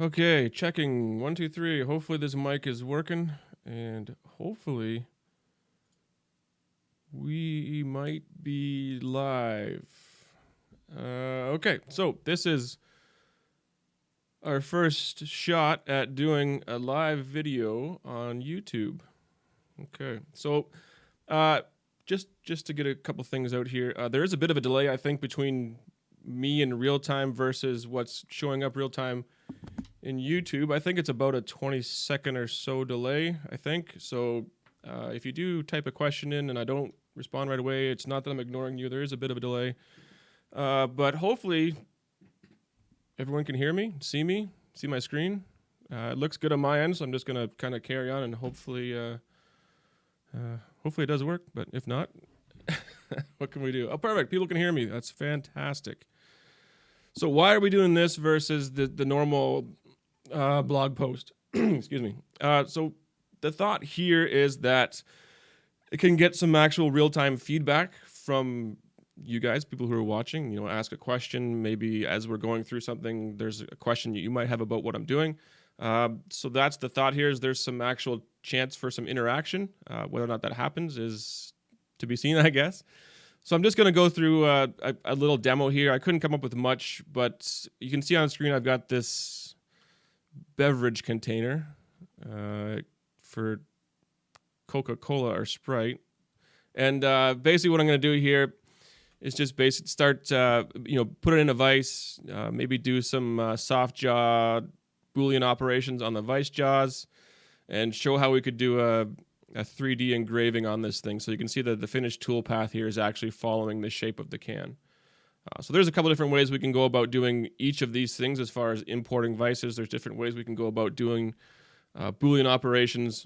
Okay, checking. 1, 2, 3. Hopefully this mic is working, and hopefully we might be live. Okay, so this is our first shot at doing a live video on YouTube. Okay, so just to get a couple things out here, there is a bit of a delay, I think, between me in real time versus what's showing up real time in YouTube. I think it's about a 20-second or so delay, I think. So if you do type a question in and I don't respond right away, it's not that I'm ignoring you. There is a bit of a delay. But hopefully everyone can hear me, see my screen. It looks good on my end, so I'm just going to kind of carry on and hopefully it does work. But if not, what can we do? Oh, perfect. People can hear me. That's fantastic. So why are we doing this versus the normal blog post? Excuse me. So the thought here is that it can get some actual real-time feedback from you guys, people who are watching. You know, ask a question. Maybe as we're going through something, there's a question you might have about what I'm doing. So that's the thought here. Is there's some actual chance for some interaction. Whether or not that happens is to be seen, I guess. So I'm just going to go through a little demo here. I couldn't come up with much, but you can see on the screen I've got this beverage container for Coca-Cola or Sprite. And basically what I'm going to do here is just basically start, put it in a vise, maybe do some soft jaw Boolean operations on the vise jaws, and show how we could do a 3D engraving on this thing. So you can see that the finished toolpath here is actually following the shape of the can. So there's a couple different ways we can go about doing each of these things as far as importing vices. There's different ways we can go about doing Boolean operations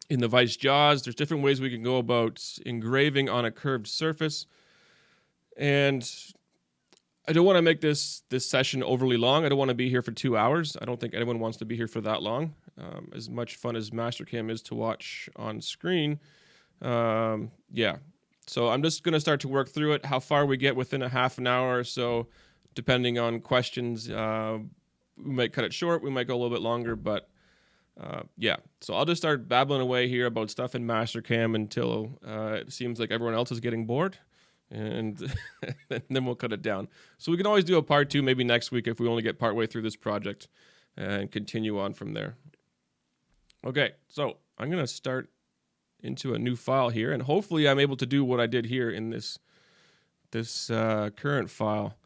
in the vice jaws. There's different ways we can go about engraving on a curved surface. And I don't want to make this session overly long. I don't want to be here for 2 hours. I don't think anyone wants to be here for that long. As much fun as Mastercam is to watch on screen. Yeah. So I'm just going to start to work through it. How far we get within a half an hour or so, depending on questions. We might cut it short. We might go a little bit longer. But yeah. So I'll just start babbling away here about stuff in Mastercam until it seems like everyone else is getting bored. And then we'll cut it down. So we can always do a part 2 maybe next week if we only get partway through this project and continue on from there. Okay, so I'm going to start into a new file here, and hopefully I'm able to do what I did here in this current file.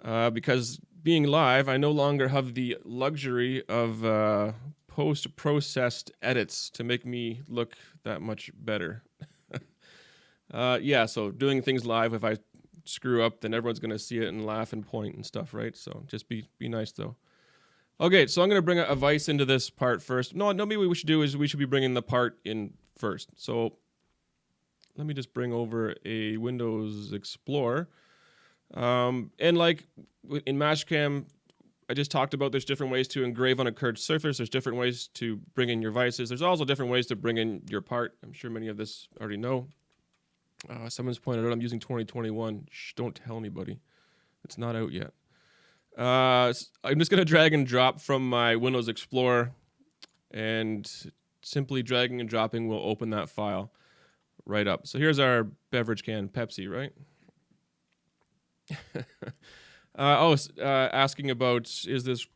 Because being live, I no longer have the luxury of post-processed edits to make me look that much better. Yeah, so doing things live, if I screw up, then everyone's going to see it and laugh and point and stuff, right? So just be nice, though. Okay, so I'm going to bring a vise into this part first. No, maybe what we should do is we should be bringing the part in first. So let me just bring over a Windows Explorer. And like in Mastercam, I just talked about there's different ways to engrave on a curved surface. There's different ways to bring in your vices. There's also different ways to bring in your part. I'm sure many of this already know. Someone's pointed out I'm using 2021. Shh, don't tell anybody. It's not out yet. I'm just going to drag and drop from my Windows Explorer, and simply dragging and dropping will open that file right up. So here's our beverage can, Pepsi, right? Asking about, is this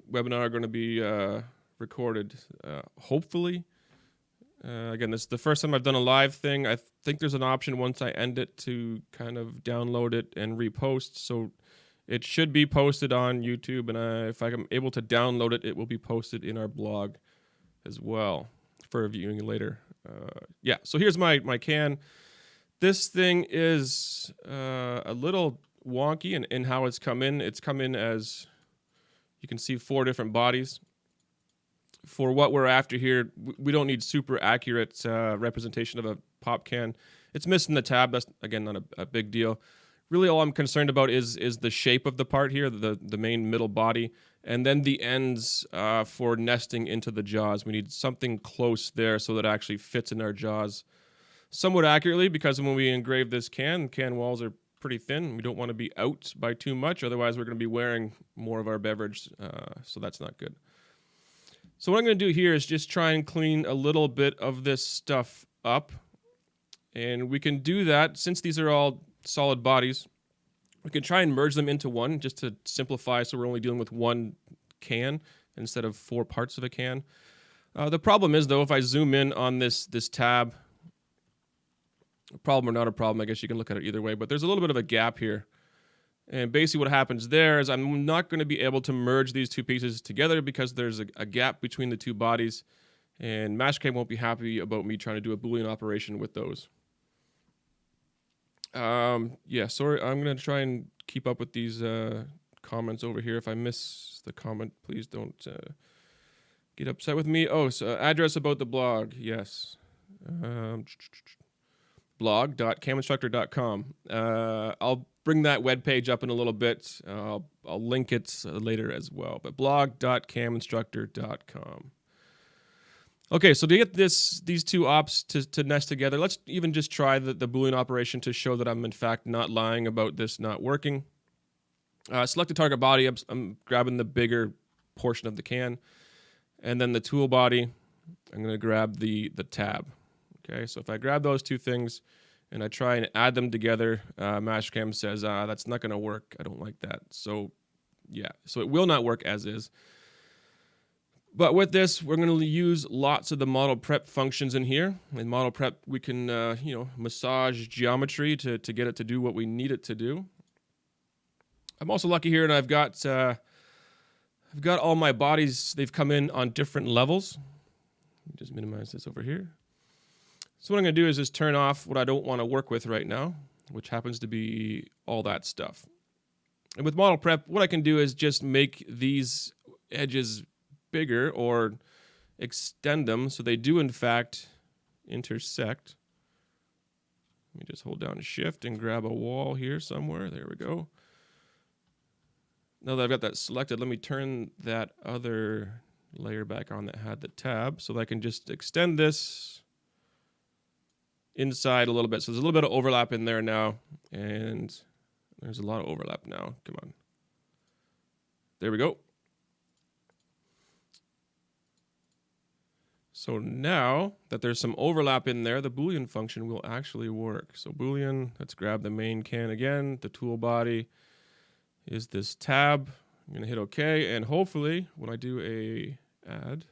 webinar going to be recorded? Hopefully. Again, this is the first time I've done a live thing. I think there's an option once I end it to kind of download it and repost. So it should be posted on YouTube, and if I'm able to download it, it will be posted in our blog as well for viewing later. Yeah, so here's my can. This thing is a little wonky in how it's come in. It's come in as, you can see, 4 different bodies. For what we're after here, we don't need super accurate representation of a pop can. It's missing the tab. That's, again, not a big deal. Really, all I'm concerned about is the shape of the part here, the main middle body, and then the ends for nesting into the jaws. We need something close there so that it actually fits in our jaws somewhat accurately, because when we engrave this can walls are pretty thin. We don't want to be out by too much, otherwise we're going to be wearing more of our beverage, so that's not good. So what I'm going to do here is just try and clean a little bit of this stuff up. And we can do that, since these are all solid bodies, we can try and merge them into one just to simplify, so we're only dealing with one can instead of 4 parts of a can. The problem is, though, if I zoom in on this tab, a problem or not a problem, I guess you can look at it either way, but there's a little bit of a gap here. And basically what happens there is I'm not going to be able to merge these two pieces together because there's a gap between the two bodies, and Mastercam won't be happy about me trying to do a Boolean operation with those. Yeah, sorry, I'm going to try and keep up with these comments over here. If I miss the comment, please don't get upset with me. Oh, so address about the blog, yes. blog.caminstructor.com. I'll bring that webpage up in a little bit. I'll link it later as well. But blog.caminstructor.com. Okay, so to get these two ops to nest together, let's even just try the Boolean operation to show that I'm in fact not lying about this not working. Select the target body. I'm grabbing the bigger portion of the can. And then the tool body, I'm going to grab the tab. Okay, so if I grab those two things and I try and add them together, Mastercam says, that's not going to work. I don't like that. So yeah, so it will not work as is. But with this, we're going to use lots of the model prep functions in here. In model prep, we can, massage geometry to get it to do what we need it to do. I'm also lucky here, and I've got all my bodies. They've come in on different levels. Let me just minimize this over here. So what I'm going to do is just turn off what I don't want to work with right now, which happens to be all that stuff. And with model prep, what I can do is just make these edges bigger or extend them so they do in fact intersect. Let me just hold down Shift and grab a wall here somewhere. There we go. Now that I've got that selected, let me turn that other layer back on that had the tab so that I can just extend this inside a little bit. So there's a little bit of overlap in there now, and there's a lot of overlap now. Come on. There we go. So now that there's some overlap in there, the Boolean function will actually work. So Boolean, let's grab the main can again. The tool body is this tab. I'm going to hit OK, and hopefully when I do a add,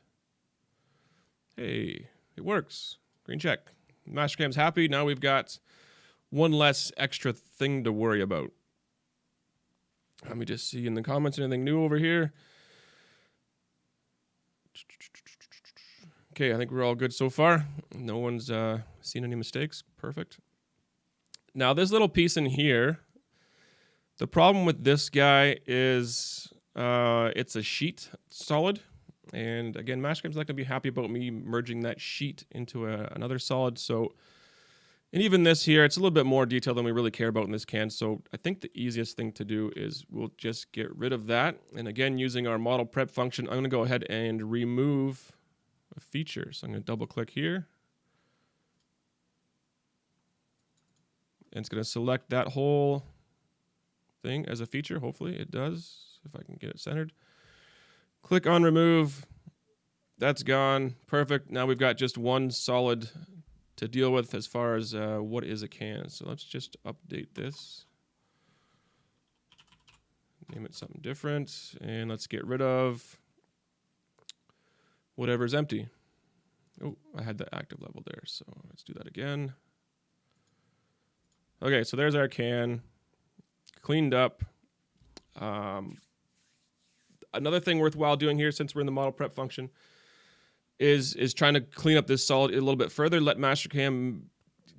hey, it works. Green check. Mastercam's happy. Now we've got one less extra thing to worry about. Let me just see in the comments anything new over here. Okay, I think we're all good so far. No one's seen any mistakes. Perfect. Now this little piece in here, the problem with this guy is it's a sheet solid. And again, Mastercam's not going to be happy about me merging that sheet into another solid. So, and even this here, it's a little bit more detail than we really care about in this can. So I think the easiest thing to do is we'll just get rid of that. And again, using our model prep function, I'm going to go ahead and remove a feature. So I'm going to double click here. And it's going to select that whole thing as a feature. Hopefully it does, if I can get it centered. Click on remove. That's gone. Perfect. Now we've got just one solid to deal with as far as what is a can. So let's just update this. Name it something different. And let's get rid of whatever's empty. Oh, I had the active level there. So let's do that again. Okay, so there's our can. Cleaned up. Another thing worthwhile doing here, since we're in the model prep function, is trying to clean up this solid a little bit further. Let Mastercam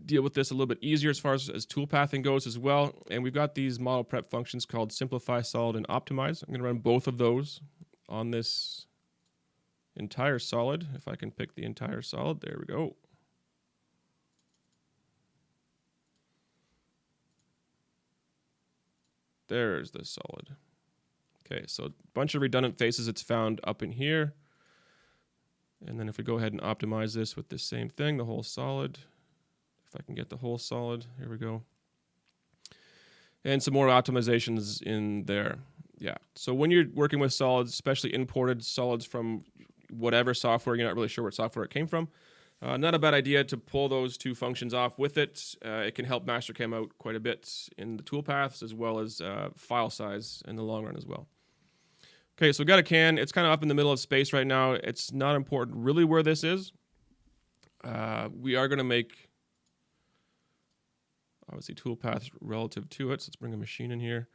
deal with this a little bit easier as far as toolpathing goes as well. And we've got these model prep functions called simplify, solid, and optimize. I'm going to run both of those on this entire solid. If I can pick the entire solid, there we go. There's the solid. Okay, so a bunch of redundant faces it's found up in here. And then if we go ahead and optimize this with this same thing, the whole solid, if I can get the whole solid, here we go. and some more optimizations in there. Yeah. So when you're working with solids, especially imported solids from whatever software, you're not really sure what software it came from, not a bad idea to pull those two functions off with it. It can help Mastercam out quite a bit in the toolpaths as well as file size in the long run as well. Okay, so we got a can. It's kind of up in the middle of space right now. It's not important really where this is. We are going to make, obviously, toolpath relative to it. So let's bring a machine in here.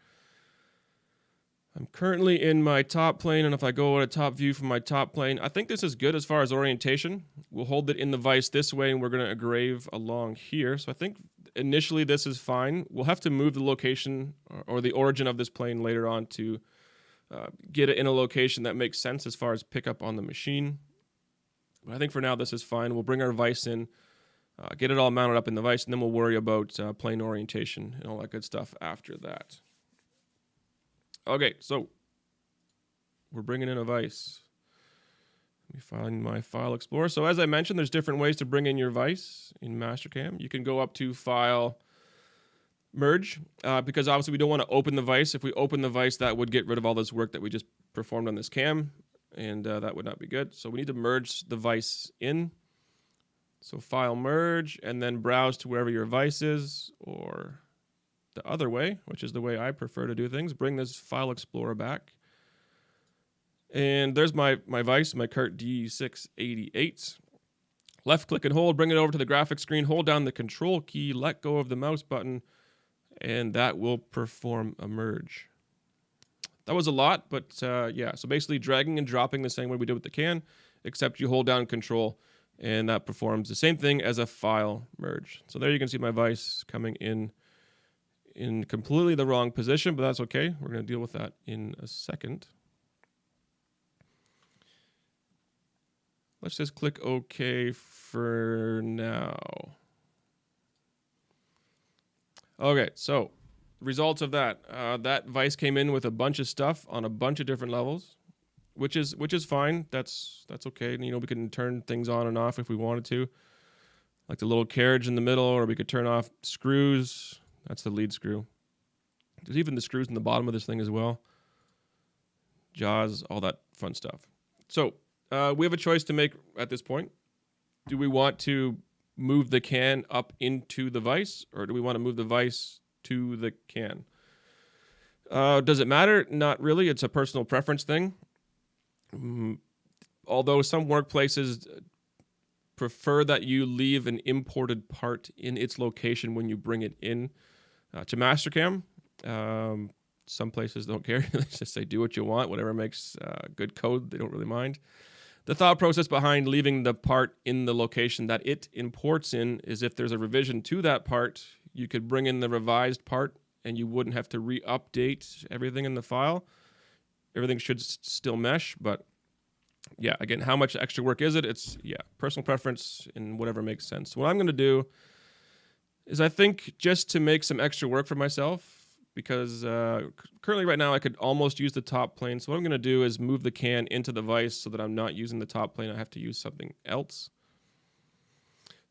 I'm currently in my top plane, and if I go at a top view from my top plane, I think this is good as far as orientation. We'll hold it in the vise this way, and we're going to engrave along here. So I think initially this is fine. We'll have to move the location or the origin of this plane later on to get it in a location that makes sense as far as pickup on the machine. But I think for now this is fine. We'll bring our vise in, get it all mounted up in the vise, and then we'll worry about plane orientation and all that good stuff after that. Okay, so we're bringing in a vise. Let me find my file explorer. So as I mentioned, there's different ways to bring in your vise in Mastercam. You can go up to File, Merge, because obviously we don't want to open the vise. If we open the vise, that would get rid of all this work that we just performed on this cam, and that would not be good. So we need to merge the vise in. So File, Merge, and then browse to wherever your vise is, or the other way, which is the way I prefer to do things. Bring this File Explorer back. And there's my vise, my Kurt D688. Left click and hold, bring it over to the graphics screen, hold down the control key, let go of the mouse button, and that will perform a merge. That was a lot, but yeah, so basically dragging and dropping the same way we did with the can, except you hold down control, and that performs the same thing as a file merge. So there you can see my vise coming in completely the wrong position, but that's okay. We're going to deal with that in a second. Let's just click OK for now. Okay, so results of that. That vise came in with a bunch of stuff on a bunch of different levels, which is fine. That's okay. You know, we can turn things on and off if we wanted to, like the little carriage in the middle, or we could turn off screws. That's the lead screw. There's even the screws in the bottom of this thing as well. Jaws, all that fun stuff. So we have a choice to make at this point. Do we want to move the can up into the vise, or do we want to move the vise to the can? Does it matter? Not really. It's a personal preference thing. Although some workplaces prefer that you leave an imported part in its location when you bring it in to Mastercam. Some places don't care. They just say do what you want, whatever makes good code. They don't really mind. The thought process behind leaving the part in the location that it imports in is if there's a revision to that part, you could bring in the revised part and you wouldn't have to re-update everything in the file. Everything should still mesh, but yeah, again, how much extra work is it? It's, yeah, personal preference and whatever makes sense. What I'm going to do is I think just to make some extra work for myself, because currently right now I could almost use the top plane. So what I'm going to do is move the can into the vise so that I'm not using the top plane. I have to use something else.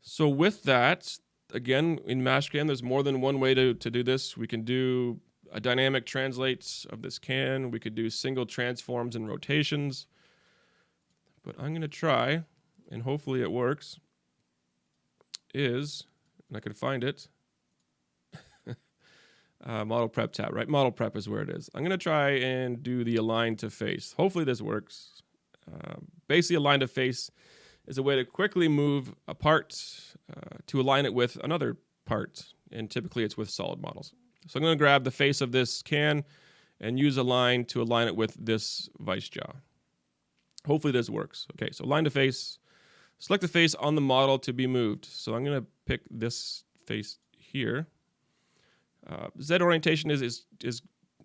So with that, again, in Mastercam, there's more than one way to do this. We can do a dynamic translate of this can. We could do single transforms and rotations. But I'm going to try, and hopefully it works, and I can find it, model prep tab, right? Model prep is where it is. I'm going to try and do the align to face. Hopefully this works. Basically, align to face is a way to quickly move a part to align it with another part, and typically it's with solid models. So I'm going to grab the face of this can and use align to align it with this vise jaw. Hopefully this works. Okay, so align to face. Select the face on the model to be moved. So I'm going to pick this face here. Z orientation is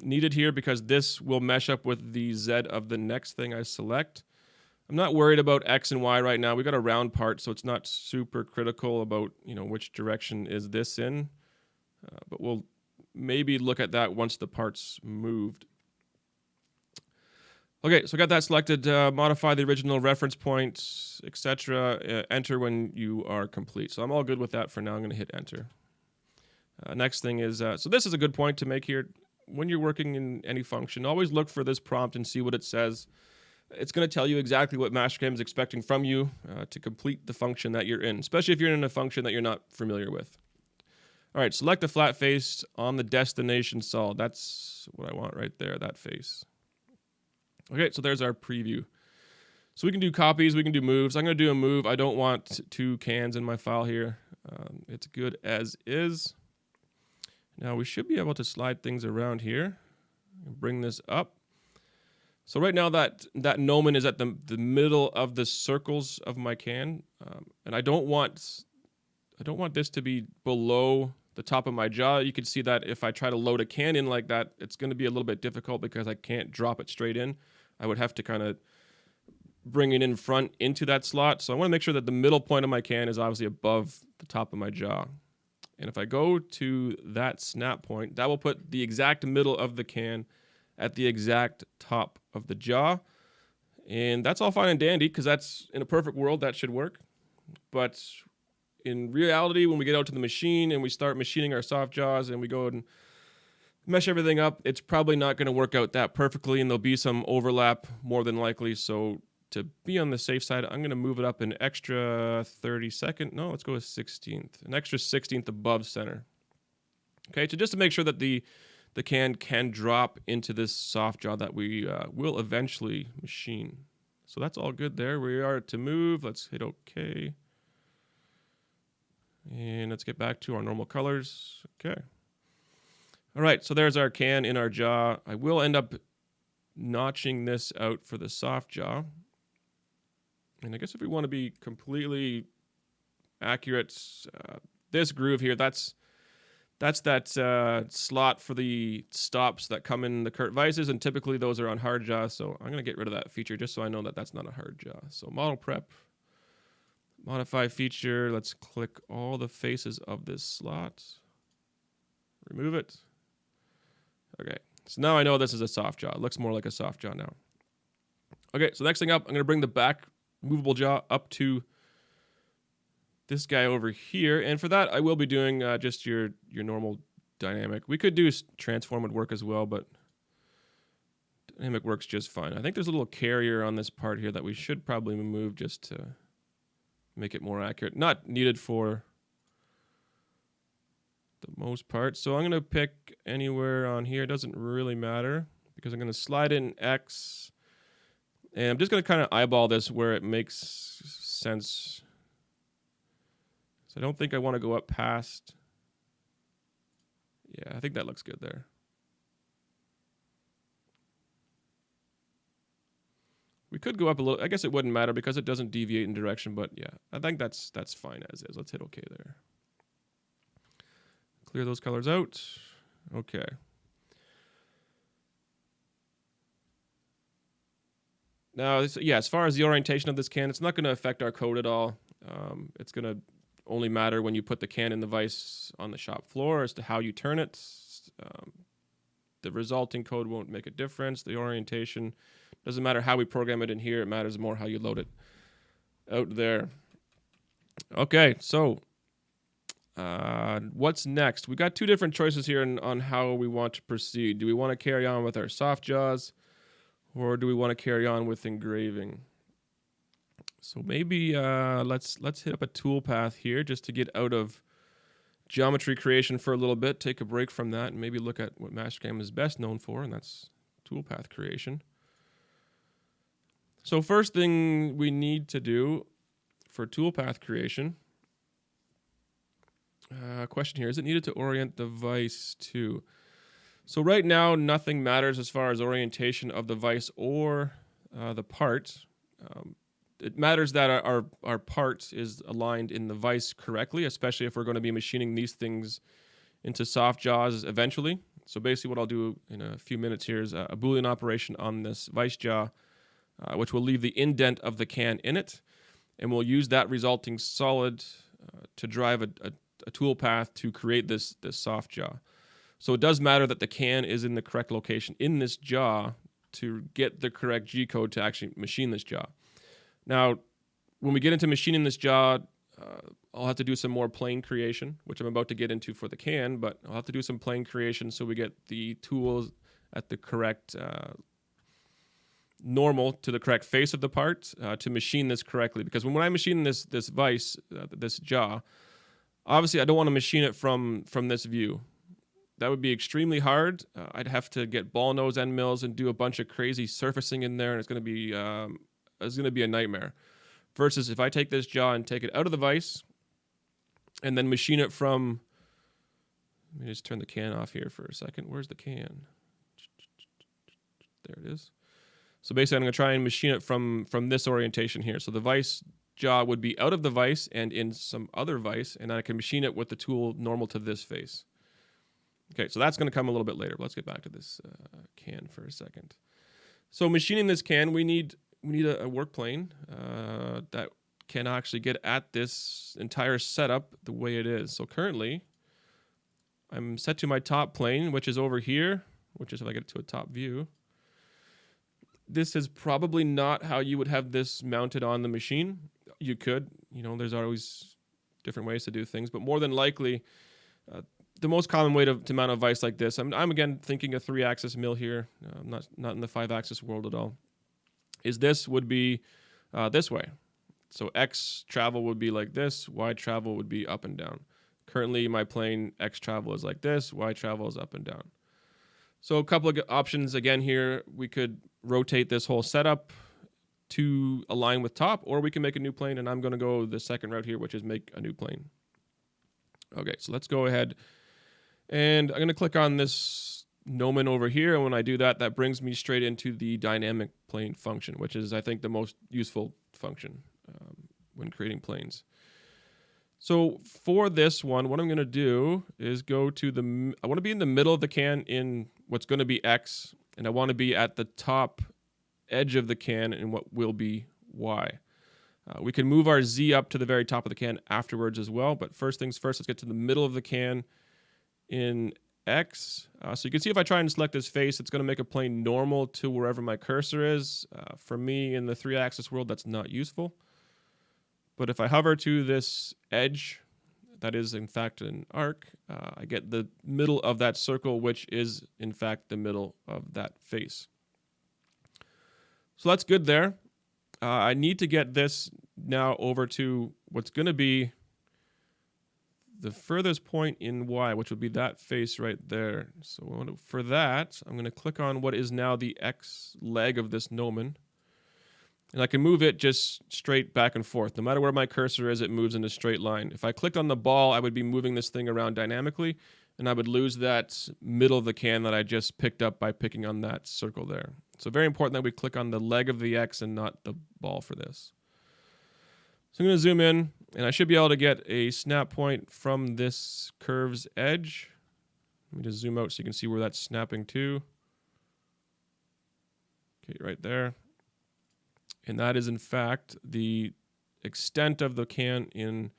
needed here because this will mesh up with the Z of the next thing I select. I'm not worried about X and Y right now. We got a round part, so it's not super critical about, you know, which direction is this in. But we'll maybe look at that once the part's moved. Okay, so I got that selected. Modify the original reference point, etc. Enter when you are complete. So I'm all good with that for now. I'm going to hit enter. Next thing is, so this is a good point to make here. When you're working in any function, always look for this prompt and see what it says. It's going to tell you exactly what Mastercam is expecting from you to complete the function that you're in, especially if you're in a function that you're not familiar with. All right, select the flat face on the destination solid. That's what I want right there, that face. Okay, so there's our preview. So we can do copies, we can do moves. I'm going to do a move. I don't want two cans in my file here. It's good as is. Now we should be able to slide things around here and bring this up. So right now that gnomon is at the middle of the circles of my can, and I don't want this to be below the top of my jaw. You can see that if I try to load a can in like that, it's going to be a little bit difficult because I can't drop it straight in. I would have to kind of bring it in front into that slot. So I want to make sure that the middle point of my can is obviously above the top of my jaw. And if I go to that snap point, that will put the exact middle of the can at the exact top of the jaw. And that's all fine and dandy because that's, in a perfect world, that should work. But in reality, when we get out to the machine and we start machining our soft jaws and we go and mesh everything up, it's probably not going to work out that perfectly, and there'll be some overlap more than likely. So to be on the safe side, I'm going to move it up an extra 32nd. No, let's go with 16th. An extra 16th above center. Okay, so just to make sure that the can drop into this soft jaw that we will eventually machine. So that's all good there. We are to move. Let's hit OK. And let's get back to our normal colors. Okay. All right, so there's our can in our jaw. I will end up notching this out for the soft jaw. And I guess if we want to be completely accurate, this groove here, that's that slot for the stops that come in the Kurt Vises, and typically those are on hard jaw, so I'm going to get rid of that feature just so I know that that's not a hard jaw. So model prep, modify feature, let's click all the faces of this slot, remove it. Okay, so now I know this is a soft jaw. It looks more like a soft jaw now. Okay, so next thing up, I'm going to bring the back movable jaw up to this guy over here, and for that I will be doing just your normal dynamic. We could do transform would work as well, but dynamic works just fine. I think there's a little carrier on this part here that we should probably remove just to make it more accurate. Not needed for the most part, so I'm going to pick anywhere on here. It doesn't really matter because I'm going to slide in X, and I'm just going to kind of eyeball this where it makes sense. So I don't think I want to go up past. Yeah, I think that looks good there. We could go up a little. I guess it wouldn't matter because it doesn't deviate in direction, but yeah, I think that's fine as is. Let's hit OK there. Clear those colors out. Okay. Now, yeah, as far as the orientation of this can, it's not going to affect our code at all. It's going to only matter when you put the can in the vise on the shop floor as to how you turn it. The resulting code won't make a difference. The orientation doesn't matter how we program it in here. It matters more how you load it out there. Okay, so what's next? We got two different choices here on how we want to proceed. Do we want to carry on with our soft jaws, or do we want to carry on with engraving? So maybe let's hit up a toolpath here just to get out of geometry creation for a little bit, take a break from that, and maybe look at what Mastercam is best known for, and that's toolpath creation. So first thing we need to do for toolpath creation, question here, is it needed to orient the vise to? So right now, nothing matters as far as orientation of the vise or the part. It matters that our part is aligned in the vise correctly, especially if we're going to be machining these things into soft jaws eventually. So basically what I'll do in a few minutes here is a Boolean operation on this vise jaw, which will leave the indent of the can in it, and we'll use that resulting solid to drive a tool path to create this soft jaw. So it does matter that the can is in the correct location in this jaw to get the correct G code to actually machine this jaw. Now, when we get into machining this jaw, I'll have to do some more plane creation, which I'm about to get into for the can, but I'll have to do some plane creation so we get the tools at the correct normal to the correct face of the part to machine this correctly. Because when I machine this vise, this jaw, obviously I don't want to machine it from this view. That would be extremely hard. I'd have to get ball nose end mills and do a bunch of crazy surfacing in there, and it's going to be a nightmare. Versus if I take this jaw and take it out of the vise and then machine it from, let me just turn the can off here for a second. Where's the can? There it is. So basically I'm going to try and machine it from this orientation here. So the vise jaw would be out of the vise and in some other vise, and I can machine it with the tool normal to this face. Okay, so that's going to come a little bit later. But let's get back to this can for a second. So machining this can, we need a work plane that can actually get at this entire setup the way it is. So currently, I'm set to my top plane, which is over here, which is if I get to a top view. This is probably not how you would have this mounted on the machine. You could, there's always different ways to do things, but more than likely, the most common way to mount a vise like this, I'm again thinking a 3-axis mill here, not in the 5-axis world at all, is this would be this way. So X travel would be like this, Y travel would be up and down. Currently my plane X travel is like this, Y travel is up and down. So a couple of options again here, we could rotate this whole setup to align with top, or we can make a new plane, and I'm going to go the second route here, which is make a new plane. Okay, so let's go ahead, and I'm going to click on this gnomon over here, and when I do that, that brings me straight into the dynamic plane function, which is, I think, the most useful function when creating planes. So for this one, what I'm going to do is go to I want to be in the middle of the can in what's going to be X, and I want to be at the top edge of the can in what will be Y. We can move our Z up to the very top of the can afterwards as well, but first things first, let's get to the middle of the can in X. So you can see if I try and select this face, it's going to make a plane normal to wherever my cursor is. For me, in the 3-axis world, that's not useful. But if I hover to this edge, that is in fact an arc, I get the middle of that circle, which is in fact the middle of that face. So that's good there. I need to get this now over to what's going to be the furthest point in Y, which would be that face right there. So for that, I'm going to click on what is now the X leg of this gnomon. And I can move it just straight back and forth. No matter where my cursor is, it moves in a straight line. If I clicked on the ball, I would be moving this thing around dynamically, and I would lose that middle of the can that I just picked up by picking on that circle there. So very important that we click on the leg of the X and not the ball for this. So I'm going to zoom in, and I should be able to get a snap point from this curve's edge. Let me just zoom out so you can see where that's snapping to. Okay, right there. And that is, in fact, the extent of the can in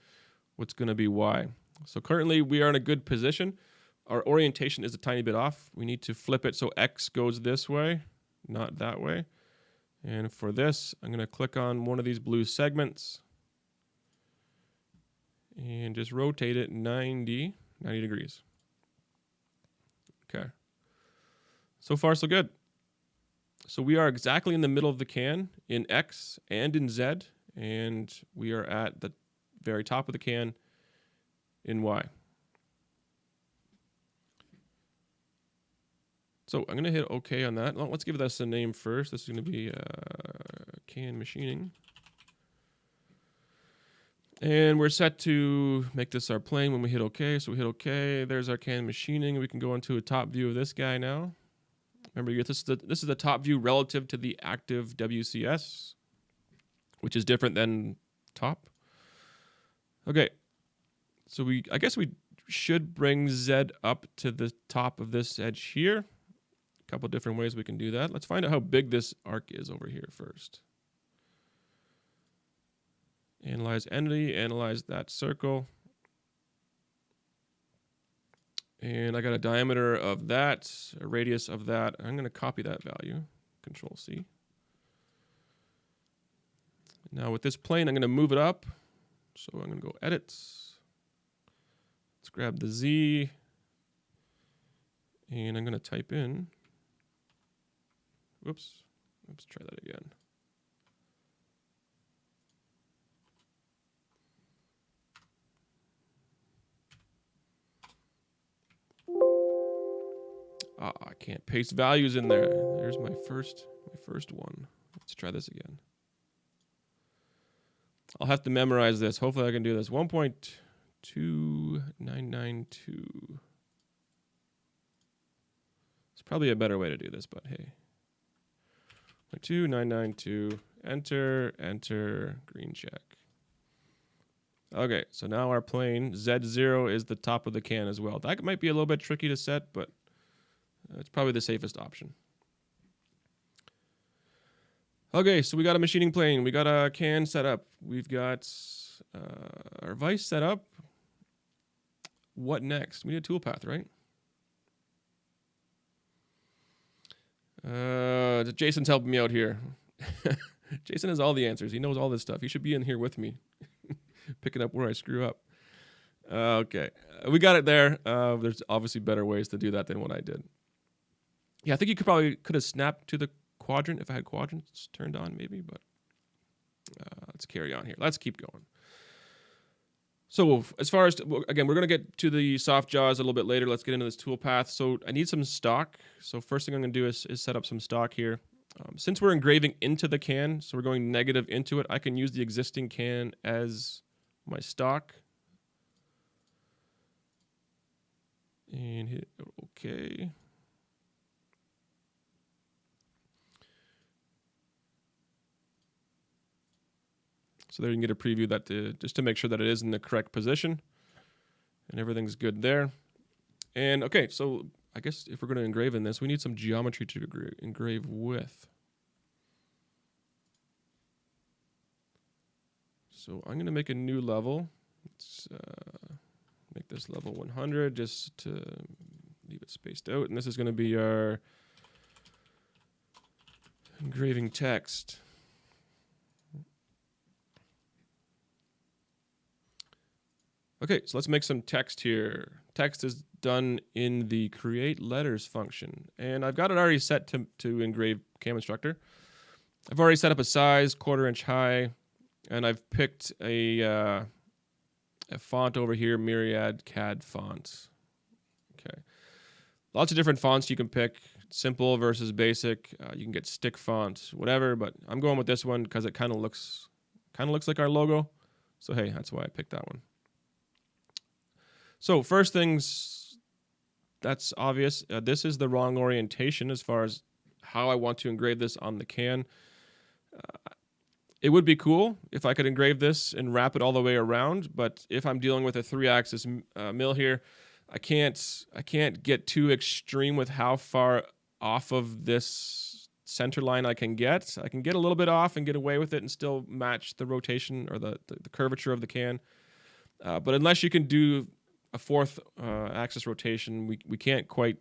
what's going to be Y. So currently, we are in a good position. Our orientation is a tiny bit off. We need to flip it so X goes this way, not that way. And for this, I'm going to click on one of these blue segments and just rotate it 90 degrees. Okay. So far, so good. So we are exactly in the middle of the can in X and in Z, and we are at the very top of the can in Y. So I'm going to hit OK on that. Well, let's give this a name first. This is going to be can machining. And we're set to make this our plane when we hit OK. So we hit OK. There's our can machining. We can go into a top view of this guy now. Remember, this is the top view relative to the active WCS, which is different than top. Okay, so I guess we should bring Z up to the top of this edge here. A couple different ways we can do that. Let's find out how big this arc is over here first. Analyze entity, analyze that circle. And I got a diameter of that, a radius of that. I'm going to copy that value, Control C. Now with this plane, I'm going to move it up So I'm going to go edit. Let's grab the Z. And I'm going to type in. Whoops. Let's try that again. Ah, I can't paste values in there. There's my first one. Let's try this again. I'll have to memorize this. Hopefully I can do this. 1.2992. It's probably a better way to do this, but hey. 0.2992. Enter, green check. Okay, so now our plane, Z0 is the top of the can as well. That might be a little bit tricky to set, but it's probably the safest option. Okay, so we got a machining plane. We got a can set up. We've got our vise set up. What next? We need a toolpath, right? Jason's helping me out here. Jason has all the answers. He knows all this stuff. He should be in here with me, picking up where I screw up. Okay, we got it there. There's obviously better ways to do that than what I did. Yeah, I think you could have snapped to the quadrant if I had quadrants turned on, maybe. But let's carry on here. Let's keep going. So as far as, again, we're going to get to the soft jaws a little bit later. Let's get into this toolpath. So I need some stock. So first thing I'm going to do is set up some stock here. Since we're engraving into the can, so we're going negative into it, I can use the existing can as my stock. And hit OK. So there you can get a preview that just to make sure that it is in the correct position. And everything's good there. And okay, so I guess if we're going to engrave in this, we need some geometry to engrave with. So I'm going to make a new level. Let's make this level 100 just to leave it spaced out. And this is going to be our engraving text. Okay, so let's make some text here. Text is done in the create letters function. And I've got it already set to engrave Cam Instructor. I've already set up a size, 1/4 inch high, and I've picked a font over here, Myriad CAD fonts. Okay. Lots of different fonts you can pick, simple versus basic. You can get stick fonts, whatever, but I'm going with this one because it kind of looks like our logo. So hey, that's why I picked that one. So first things, that's obvious. This is the wrong orientation as far as how I want to engrave this on the can. It would be cool if I could engrave this and wrap it all the way around, but if I'm dealing with a 3-axis mill here, I can't get too extreme with how far off of this center line I can get. I can get a little bit off and get away with it and still match the rotation or the curvature of the can. But unless you can do a 4th axis rotation, we can't quite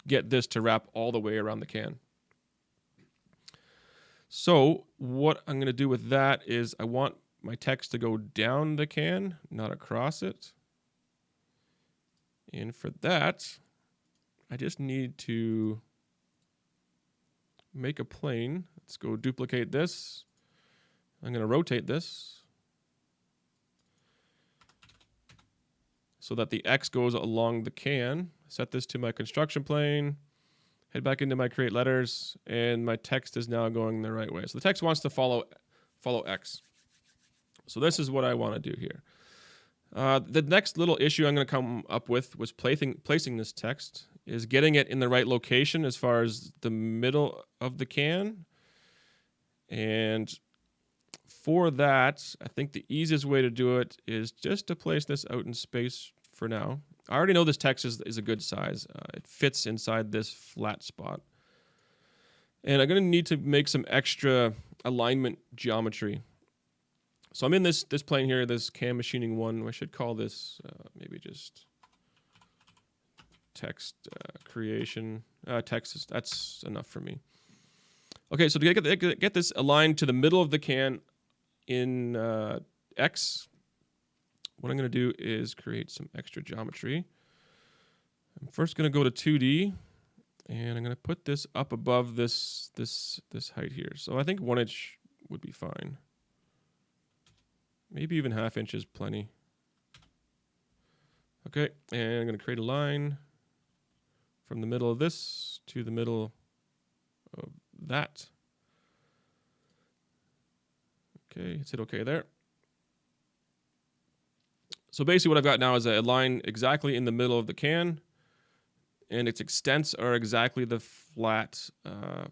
get this to wrap all the way around the can. So what I'm going to do with that is I want my text to go down the can, not across it. And for that, I just need to make a plane. Let's go duplicate this. I'm going to rotate this so that the X goes along the can. Set this to my construction plane. Head back into my create letters, and my text is now going the right way. So the text wants to follow X. So this is what I want to do here. The next little issue I'm going to come up with was placing this text, is getting it in the right location as far as the middle of the can. And for that, I think the easiest way to do it is just to place this out in space for now. I already know this text is a good size. It fits inside this flat spot. And I'm going to need to make some extra alignment geometry. So I'm in this plane here, this CAM Machining 1. I should call this maybe just text creation. Text, that's enough for me. Okay, so to get this aligned to the middle of the can in X, what I'm going to do is create some extra geometry. I'm first going to go to 2D, and I'm going to put this up above this height here. So I think 1 inch would be fine. Maybe even ½ inch is plenty. Okay, and I'm going to create a line from the middle of this to the middle of that. Okay, let's hit OK there. So basically what I've got now is a line exactly in the middle of the can, and its extents are exactly the flat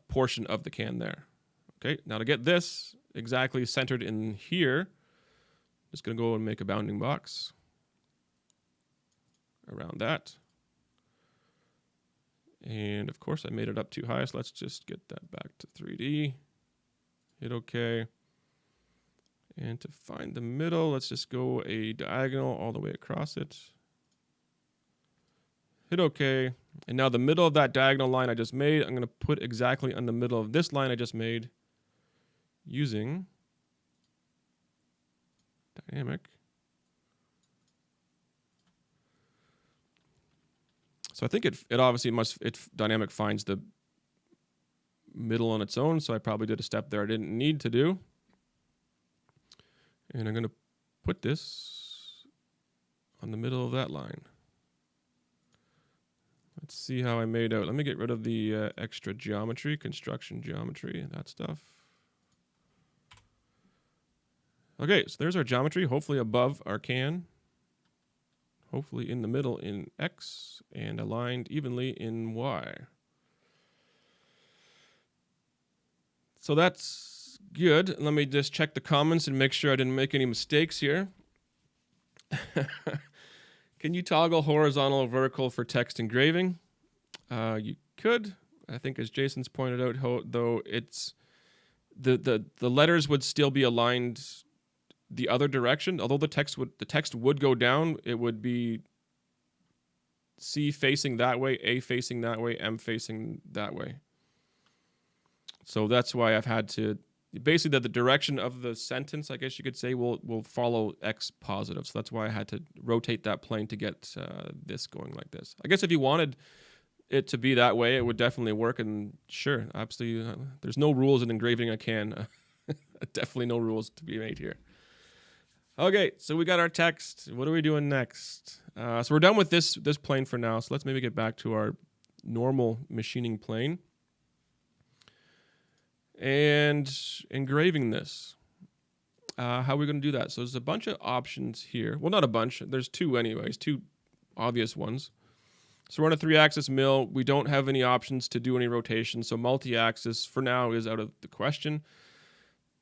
portion of the can there. Okay, now to get this exactly centered in here, just going to go and make a bounding box around that. And of course I made it up too high, so let's just get that back to 3D. Hit OK. And to find the middle, let's just go a diagonal all the way across it. Hit OK. And now the middle of that diagonal line I just made, I'm going to put exactly on the middle of this line I just made using dynamic. So I think it obviously dynamic finds the middle on its own, so I probably did a step there I didn't need to do. And I'm going to put this on the middle of that line. Let's see how I made out. Let me get rid of the extra geometry, construction geometry, that stuff. Okay, so there's our geometry, hopefully above our can. Hopefully in the middle in X and aligned evenly in Y. So that's good. Let me just check the comments and make sure I didn't make any mistakes here. Can you toggle horizontal or vertical for text engraving? You could. I think as Jason's pointed out, though, it's the letters would still be aligned the other direction. Although the text would go down, it would be C facing that way, A facing that way, M facing that way. So that's why I've had to basically the direction of the sentence, I guess you could say, will follow X positive. So that's why I had to rotate that plane to get this going like this. I guess if you wanted it to be that way, it would definitely work. And sure, absolutely, there's no rules in engraving a can. Definitely no rules to be made here. Okay, so we got our text. What are we doing next? So we're done with this plane for now. So let's maybe get back to our normal machining plane. And engraving this. How are we going to do that? So there's a bunch of options here. Well, not a bunch. There's two anyways, two obvious ones. So we're on a 3-axis mill. We don't have any options to do any rotation. So multi-axis for now is out of the question.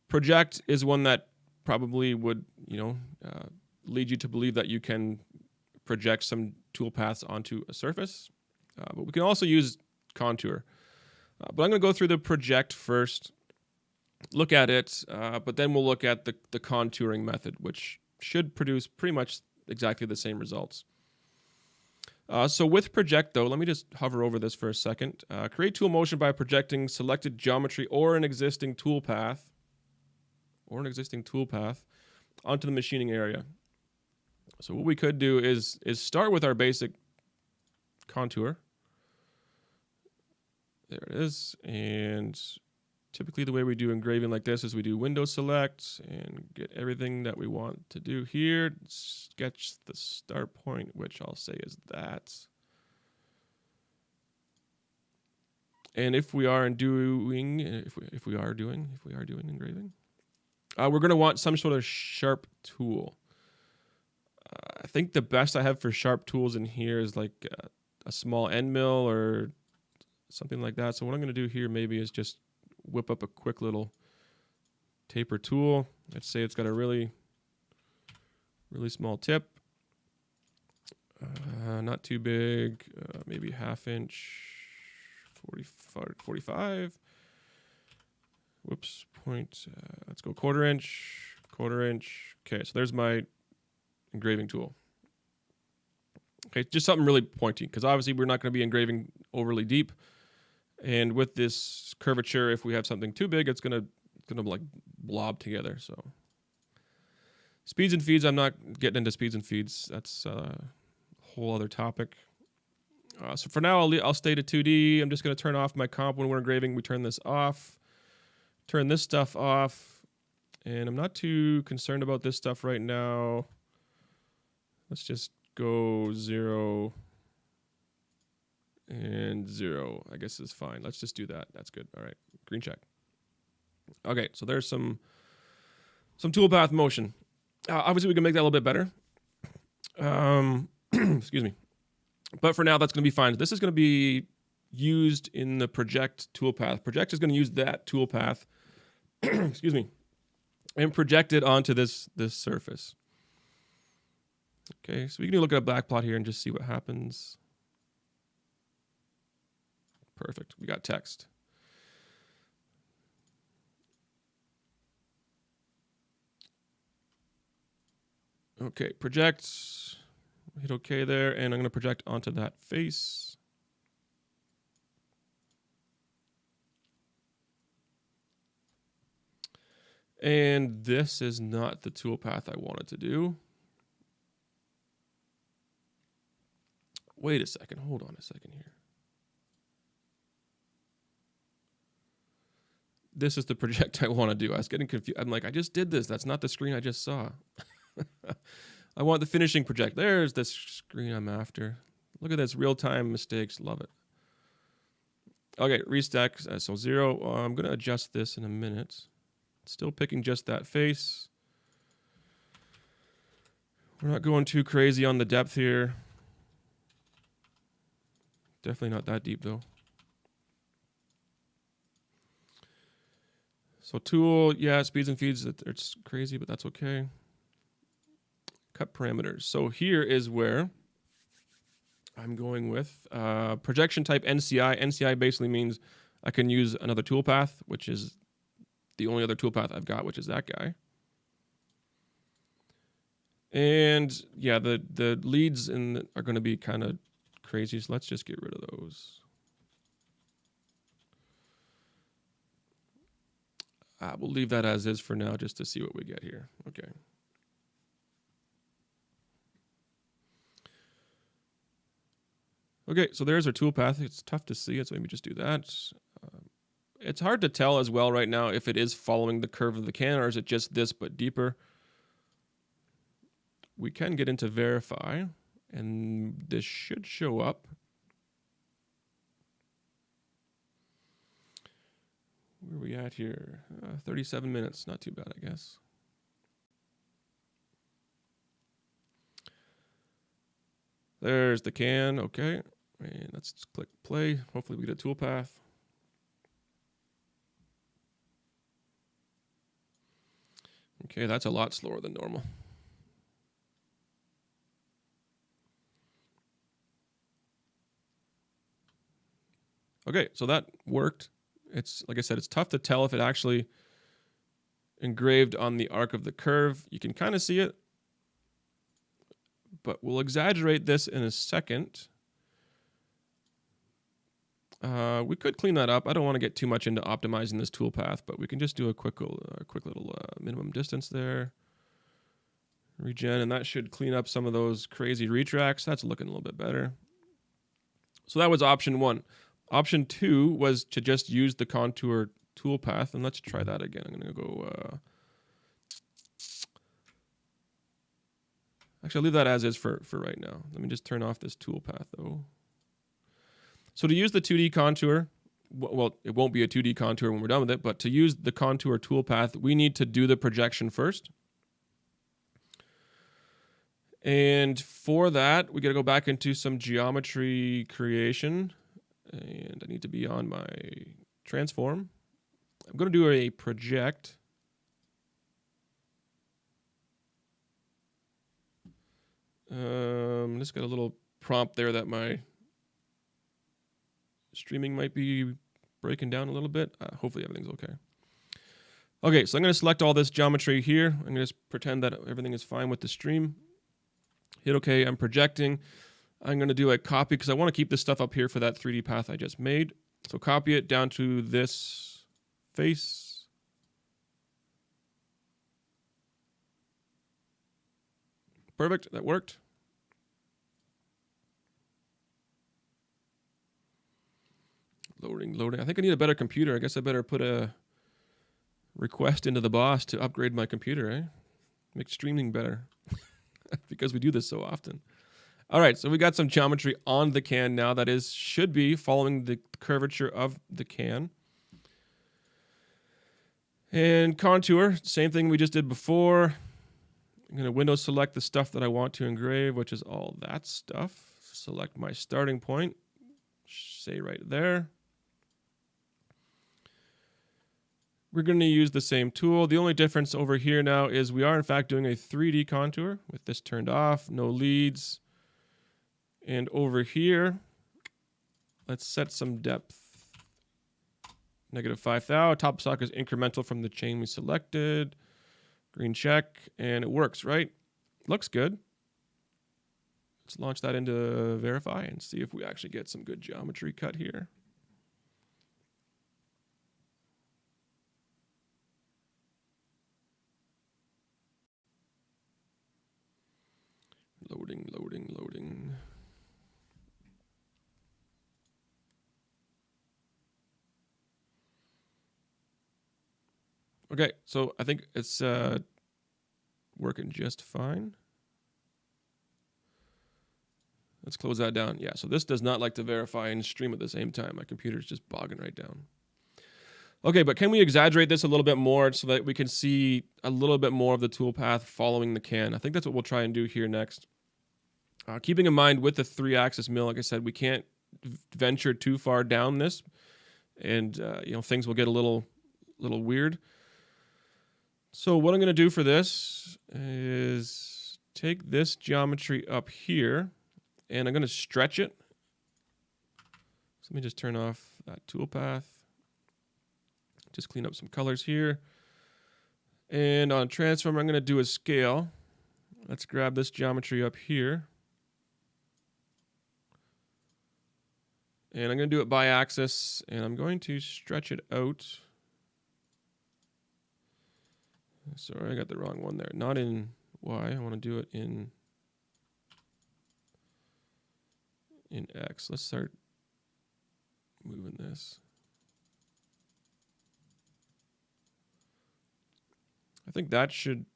Project is one that probably would, lead you to believe that you can project some toolpaths onto a surface. But we can also use contour. But I'm going to go through the project first, look at it, but then we'll look at the contouring method, which should produce pretty much exactly the same results. So with project, though, let me just hover over this for a second. Create tool motion by projecting selected geometry or an existing toolpath onto the machining area. So what we could do is start with our basic contour. There it is. And typically the way we do engraving like this is we do window select and get everything that we want to do here. Sketch the start point, which I'll say is that. And if we are doing engraving, we're going to want some sort of sharp tool. I think the best I have for sharp tools in here is like a small end mill or something like that. So what I'm going to do here maybe is just whip up a quick little taper tool. Let's say it's got a really small tip. Not too big, maybe ½ inch, 45. Whoops, point, let's go 1/4 inch. Okay, so there's my engraving tool. Okay, just something really pointy, because obviously we're not going to be engraving overly deep. And with this curvature, if we have something too big, it's gonna like blob together. So Speeds and feeds, I'm not getting into speeds and feeds. That's a whole other topic. So for now, I'll stay to 2D. I'm just going to turn off my comp when we're engraving. We turn this off. Turn this stuff off. And I'm not too concerned about this stuff right now. Let's just go 0 and 0. I guess is fine. Let's just do that. That's good. All right. Green check. Okay, so there's some toolpath motion. Obviously, we can make that a little bit better. Excuse me. But for now, that's going to be fine. This is going to be used in the project toolpath. Project is going to use that toolpath, excuse me, and project it onto this surface. Okay, so we can look at a backplot here and just see what happens. Perfect. We got text. Okay, project. Hit OK there, and I'm going to project onto that face. And this is not the toolpath I wanted to do. Wait a second. Hold on a second here. This is the project I want to do. I was getting confused. I'm like, I just did this. That's not the screen I just saw. I want the finishing project. There's the screen I'm after. Look at this real-time mistakes. Love it. Okay, restack. So 0. I'm going to adjust this in a minute. Still picking just that face. We're not going too crazy on the depth here. Definitely not that deep, though. So tool, yeah, speeds and feeds, it's crazy, but that's okay. Cut parameters. So here is where I'm going with projection type NCI. NCI basically means I can use another toolpath, which is the only other toolpath I've got, which is that guy. And yeah, the leads are going to be kind of crazy, so let's just get rid of those. We'll leave that as is for now just to see what we get here. Okay. Okay, so there's our toolpath. It's tough to see it, so maybe just do that. It's hard to tell as well right now if it is following the curve of the can or is it just this but deeper. We can get into verify, and this should show up. Where are we at here? 37 minutes, not too bad, I guess. There's the can, okay. And let's click play. Hopefully we get a toolpath. Okay, that's a lot slower than normal. Okay, so that worked. It's, like I said, it's tough to tell if it actually engraved on the arc of the curve. You can kind of see it, but we'll exaggerate this in a second. We could clean that up. I don't want to get too much into optimizing this toolpath, but we can just do a quick little minimum distance there. Regen, and that should clean up some of those crazy retracts. That's looking a little bit better. So that was option 1. Option 2 was to just use the contour toolpath, and let's try that again. I'm going to go... Actually, I'll leave that as is for right now. Let me just turn off this toolpath, though. So to use the 2D contour, well, it won't be a 2D contour when we're done with it, but to use the contour toolpath, we need to do the projection first. And for that, we got to go back into some geometry creation. And I need to be on my transform. I'm going to do a project. Just got a little prompt there that my streaming might be breaking down a little bit. Hopefully everything's okay. Okay, so I'm going to select all this geometry here. I'm going to just pretend that everything is fine with the stream. Hit OK. I'm projecting. I'm going to do a copy because I want to keep this stuff up here for that 3D path I just made. So copy it down to this face. perfect. That worked. Loading, loading. I think I need a better computer. I guess I better put a request into the boss to upgrade my computer, eh? Make streaming better. Because we do this so often. All right, so we got some geometry on the can now that should be following the curvature of the can. And contour, same thing we just did before. I'm going to window select the stuff that I want to engrave, which is all that stuff. Select my starting point. Say right there. We're going to use the same tool. The only difference over here now is we are in fact doing a 3D contour with this turned off, no leads. And over here, let's set some depth. -5 thou. Top sock is incremental from the chain we selected. Green check, and it works, right? Looks good. Let's launch that into verify and see if we actually get some good geometry cut here. Loading, loading, loading. Okay, so I think it's working just fine. Let's close that down. Yeah, so this does not like to verify and stream at the same time. My computer's just bogging right down. Okay, but can we exaggerate this a little bit more so that we can see a little bit more of the toolpath following the can? I think that's what we'll try and do here next. Keeping in mind with the 3-axis mill, like I said, we can't venture too far down this, and you know, things will get a little weird. So what I'm going to do for this is take this geometry up here, and I'm going to stretch it. So let me just turn off that toolpath. Just clean up some colors here. And on transform, I'm going to do a scale. Let's grab this geometry up here. And I'm going to do it by axis, and I'm going to stretch it out. Sorry, I got the wrong one there. Not in Y. I want to do it in X. Let's start moving this. I think that should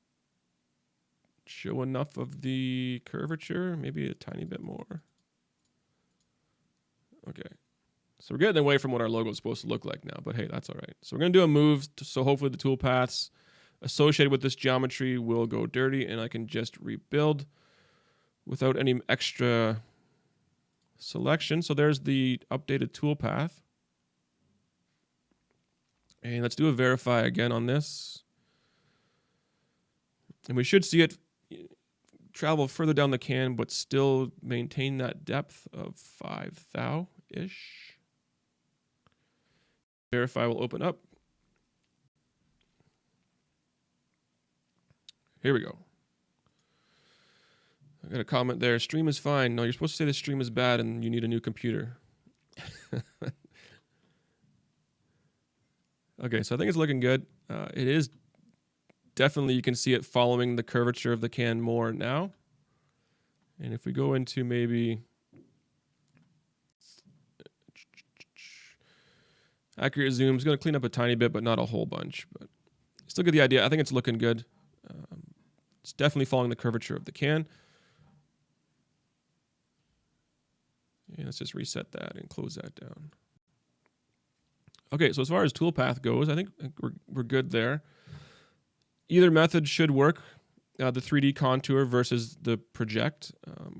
show enough of the curvature, maybe a tiny bit more. Okay. So we're getting away from what our logo is supposed to look like now, but hey, that's all right. So we're going to do a move, so hopefully the toolpaths associated with this geometry will go dirty, and I can just rebuild without any extra selection. So there's the updated toolpath. And let's do a verify again on this. And we should see it travel further down the can, but still maintain that depth of 5 thou-ish. Verify will open up. Here we go. I got a comment there. Stream is fine. No, you're supposed to say the stream is bad and you need a new computer. Okay, so I think it's looking good. It is definitely, you can see it following the curvature of the can more now. And if we go into maybe accurate zoom, it's going to clean up a tiny bit, but not a whole bunch. But still get the idea. I think it's looking good. It's definitely following the curvature of the can. And let's just reset that and close that down. Okay, so as far as toolpath goes, I think we're good there. Either method should work. The 3D contour versus the project.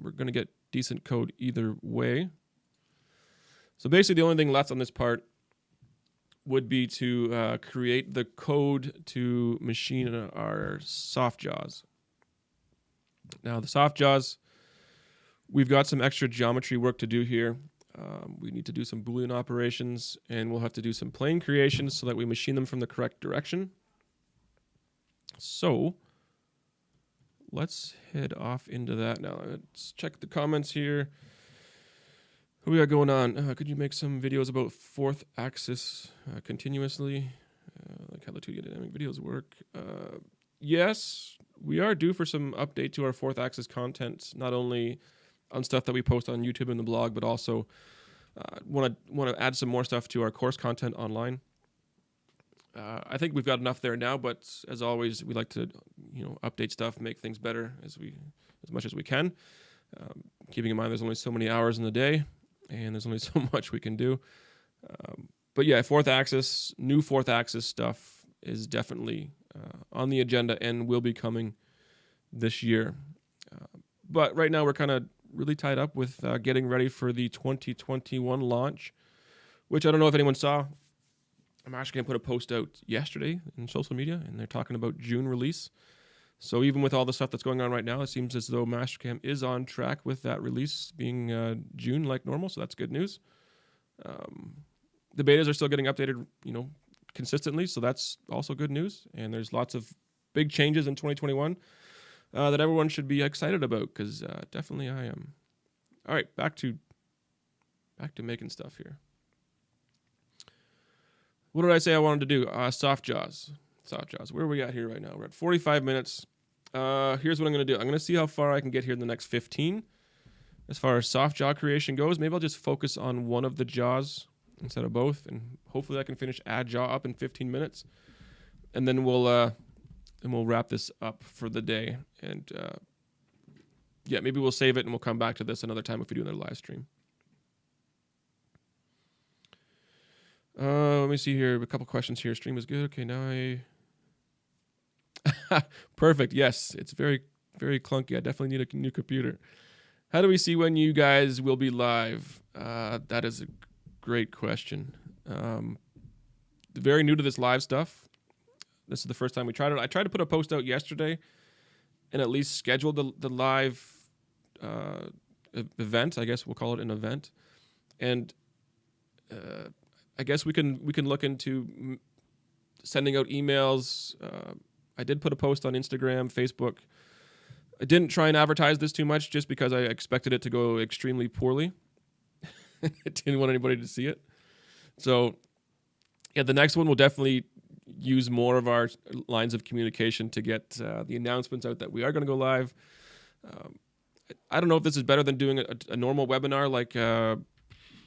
We're going to get decent code either way. So basically the only thing left on this part would be to create the code to machine our softjaws. Now the softjaws, we've got some extra geometry work to do here. We need to do some Boolean operations, and we'll have to do some plane creations so that we machine them from the correct direction. So let's head off into that now. Let's check the comments here. What we got going on? Could you make some videos about 4th axis continuously? Like how the 2D dynamic videos work? Yes. we are due for some update to our fourth axis content, not only on stuff that we post on YouTube and the blog, but also want to add some more stuff to our course content online. I think we've got enough there now, but as always, we like to update stuff, make things better as much as we can. Keeping in mind there's only so many hours in the day, and there's only so much we can do. But yeah, new fourth axis stuff is definitely on the agenda and will be coming this year. But right now we're kind of really tied up with getting ready for the 2021 launch, which I don't know if anyone saw. I'm actually going to put a post out yesterday in social media, and they're talking about June release. So even with all the stuff that's going on right now, it seems as though Mastercam is on track with that release being June like normal, so that's good news. The betas are still getting updated, consistently, so that's also good news. And there's lots of big changes in 2021 that everyone should be excited about, because definitely I am. All right, back to making stuff here. What did I say I wanted to do? Softjaws. Where are we at here right now? We're at 45 minutes. Here's what I'm going to do. I'm going to see how far I can get here in the next 15. As far as soft jaw creation goes, maybe I'll just focus on one of the jaws instead of both, and hopefully I can finish add jaw up in 15 minutes. And then we'll wrap this up for the day. And maybe we'll save it and we'll come back to this another time if we do another live stream. Let me see here. A couple questions here. Stream is good. Okay, now Perfect. Yes, it's very, very clunky. I definitely need a new computer. How do we see when you guys will be live? That is a great question. Very new to this live stuff. This is the first time we tried it. I tried to put a post out yesterday and at least scheduled the live event. I guess we'll call it an event. And I guess we can look into sending out emails. I did put a post on Instagram, Facebook. I didn't try and advertise this too much just because I expected it to go extremely poorly. I didn't want anybody to see it. So, yeah, the next one will definitely use more of our lines of communication to get the announcements out that we are going to go live. I don't know if this is better than doing a normal webinar like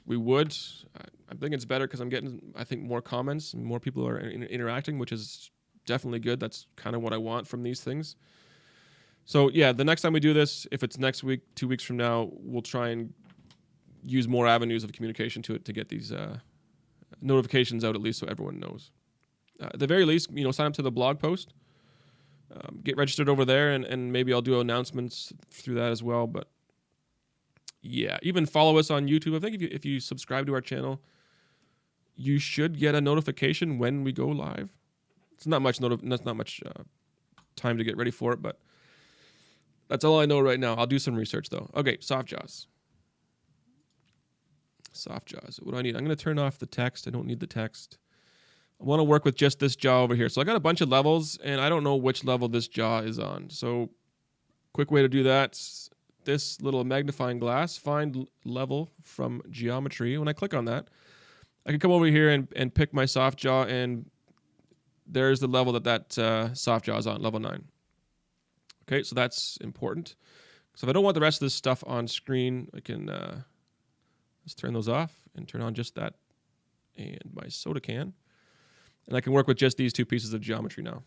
we would. I think it's better because I'm getting, I think, more comments and more people are interacting, which is definitely good. That's kind of what I want from these things. So yeah, the next time we do this, if it's next week, 2 weeks from now, we'll try and use more avenues of communication to get these notifications out, at least so everyone knows. At the very least, sign up to the blog post, get registered over there, and maybe I'll do announcements through that as well. But yeah, even follow us on YouTube. I think if you subscribe to our channel, you should get a notification when we go live. It's not much that's not much time to get ready for it, but that's all I know right now. I'll do some research though. Okay, softjaws. What do I need? I'm going to turn off the text. I don't need the text. I want to work with just this jaw over here. So I got a bunch of levels, and I don't know which level this jaw is on. So quick way to do that, this little magnifying glass, find level from geometry. When I click on that, I can come over here and pick my soft jaw, and there's the level that soft jaw is on, level 9. Okay, so that's important. So if I don't want the rest of this stuff on screen, I can just turn those off and turn on just that and my soda can. And I can work with just these two pieces of geometry now.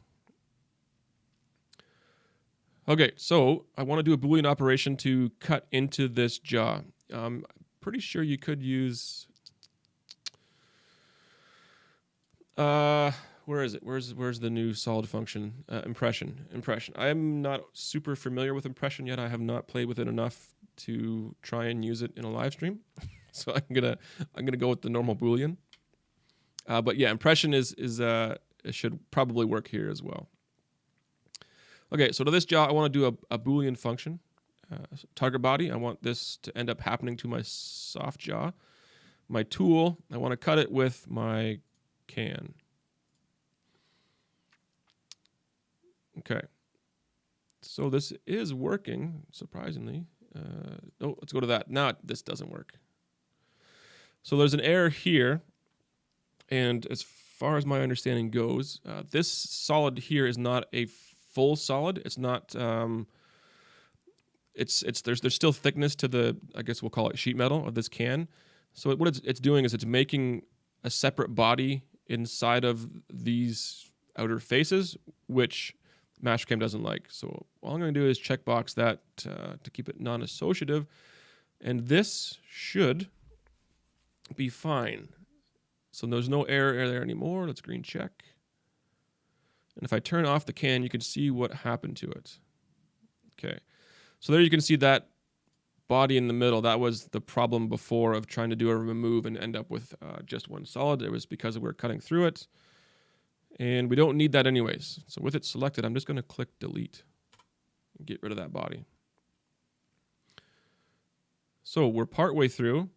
Okay, so I want to do a Boolean operation to cut into this jaw. I'm pretty sure you could use... where is it? Where's the new solid function? Impression. I'm not super familiar with impression yet. I have not played with it enough to try and use it in a live stream. So I'm gonna go with the normal Boolean. But yeah, impression is it should probably work here as well. Okay, so to this jaw, I want to do a Boolean function. Target body, I want this to end up happening to my soft jaw. My tool, I want to cut it with my can. Okay, so this is working, surprisingly. Oh, let's go to that. Now this doesn't work. So there's an error here, and as far as my understanding goes, this solid here is not a full solid. It's not. There's still thickness to the, I guess we'll call it sheet metal of this can. So what it's doing is it's making a separate body inside of these outer faces, which Mastercam doesn't like. So all I'm going to do is checkbox that to keep it non-associative, and this should be fine. So there's no error there anymore. Let's green check. And if I turn off the can, you can see what happened to it. Okay. So there you can see that body in the middle. That was the problem before of trying to do a remove and end up with just one solid. It was because we're cutting through it. And we don't need that anyways. So with it selected, I'm just going to click delete and get rid of that body. So we're partway through.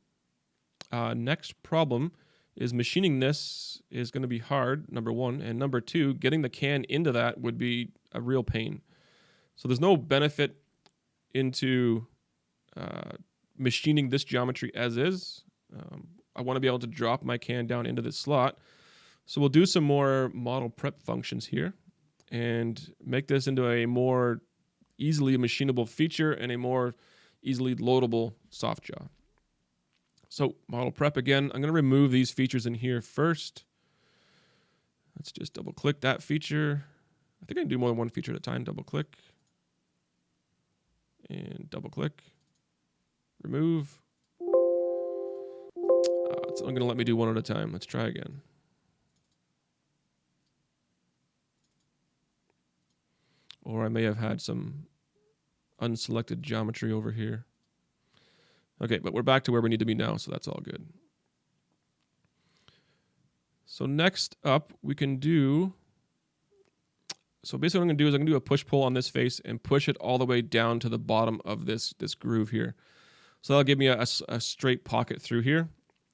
Next problem is machining this is going to be hard, number one. And number two, getting the can into that would be a real pain. So there's no benefit into machining this geometry as is. I want to be able to drop my can down into this slot. So we'll do some more model prep functions here and make this into a more easily machinable feature and a more easily loadable soft jaw. So model prep again, I'm going to remove these features in here first. Let's just double click that feature. I think I can do more than one feature at a time. Double click and double click, remove. It's only going to let me do one at a time. Let's try again. Or I may have had some unselected geometry over here. Okay, but we're back to where we need to be now, so that's all good. So next up, we can do... So basically what I'm going to do is I'm going to do a push-pull on this face and push it all the way down to the bottom of this groove here. So that'll give me a straight pocket through here,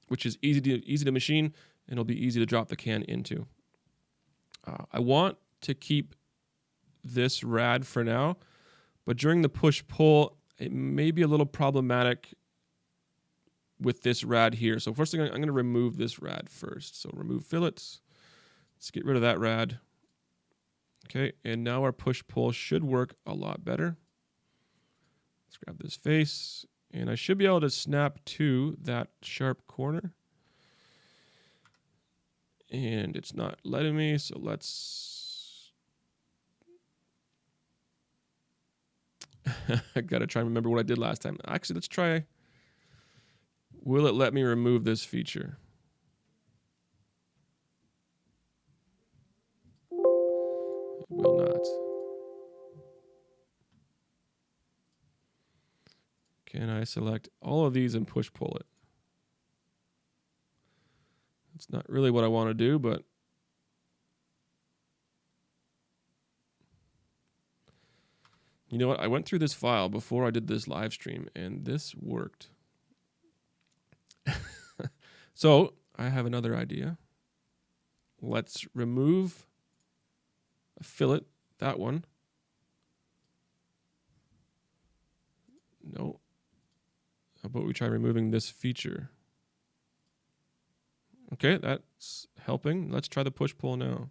which is easy to machine, and it'll be easy to drop the can into. I want to keep this rad for now, but during the push-pull, it may be a little problematic with this rad here. So first thing, I'm going to remove this rad first. So remove fillets. Let's get rid of that rad. Okay, and now our push-pull should work a lot better. Let's grab this face, and I should be able to snap to that sharp corner. And it's not letting me, so let's... I gotta try and remember what I did last time. Actually, let's try... Will it let me remove this feature? It will not. Can I select all of these and push-pull it? It's not really what I want to do, but... You know what? I went through this file before I did this live stream, and this worked. So I have another idea. Let's remove a fillet, that one. No. How about we try removing this feature? Okay, that's helping. Let's try the push-pull now.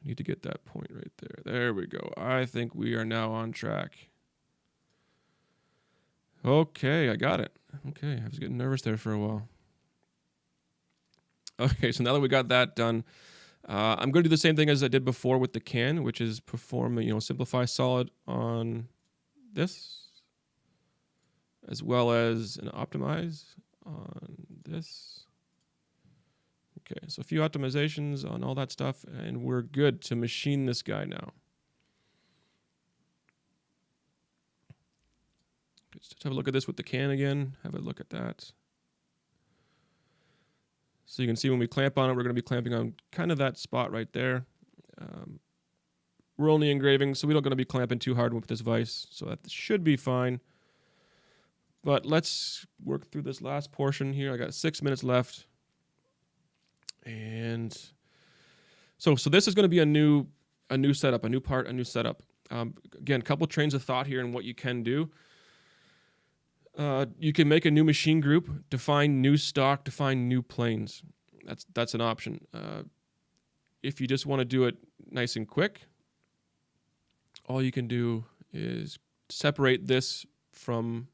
I need to get that point right there. There we go. I think we are now on track. Okay, I got it. Okay, I was getting nervous there for a while. Okay, so now that we got that done, I'm going to do the same thing as I did before with the can, which is perform, simplify solid on this, as well as an optimize on this. Okay, so a few optimizations on all that stuff, and we're good to machine this guy now. Let's have a look at this with the can again. Have a look at that. So you can see when we clamp on it, we're going to be clamping on kind of that spot right there. We're only engraving, so we don't going to be clamping too hard with this vise, so that should be fine. But let's work through this last portion here. I got 6 minutes left. And so this is going to be a new setup, a new part, a new setup. Again, a couple trains of thought here and what you can do. You can make a new machine group, define new stock, define new planes. That's an option. If you just want to do it nice and quick, all you can do is separate this from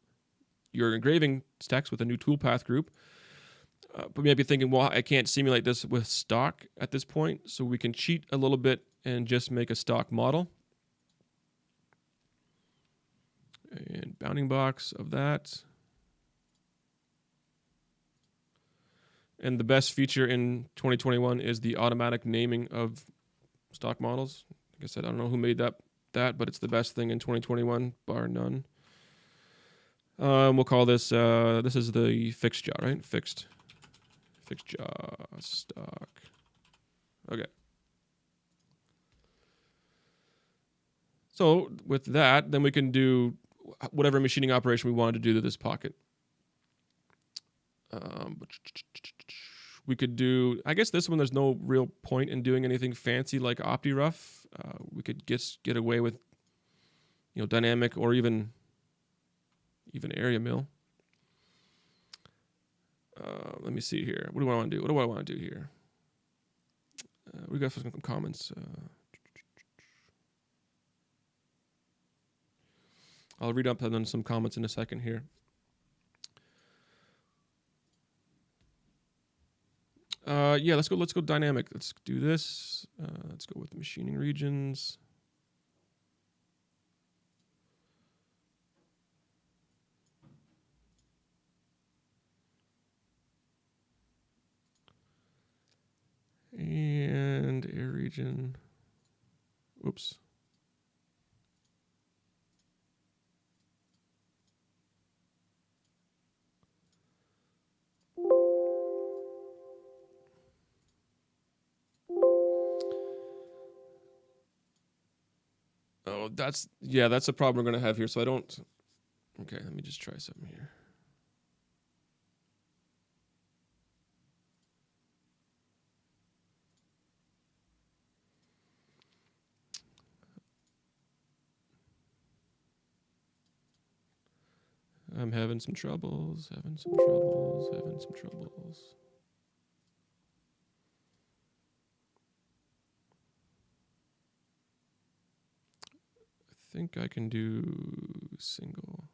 your engraving text with a new toolpath group. But maybe thinking, well, I can't simulate this with stock at this point, so we can cheat a little bit and just make a stock model. And bounding box of that. And the best feature in 2021 is the automatic naming of stock models. Like I said, I don't know who made that, but it's the best thing in 2021, bar none. We'll call this, this is the fixed jaw, right? Fixed jaw stock. Okay. So with that, then we can do whatever machining operation we wanted to do to this pocket. We could do, I guess this one, there's no real point in doing anything fancy like OptiRough. We could get away with, dynamic or even area mill. Let me see here. What do I want to do? What do I want to do here? We got some comments. I'll read up on some comments in a second here. Yeah, let's go dynamic. Let's do this. Let's go with machining regions. And air region. Whoops. Oh, that's a problem we're going to have here. So I don't. Okay, let me just try something here. I'm having some troubles, I think I can do single.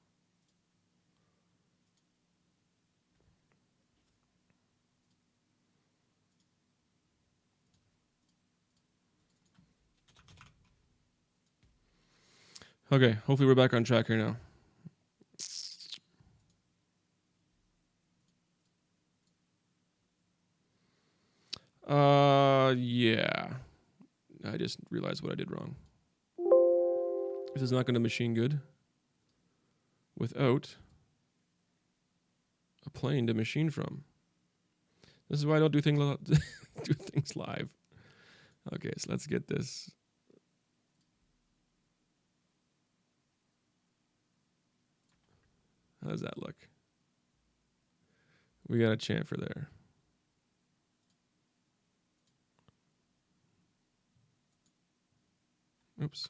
Okay, hopefully we're back on track here now. Yeah. I just realized what I did wrong. This is not going to machine good without a plane to machine from. This is why I don't do things live. Okay, so let's get this. How does that look? We got a chamfer there. Oops.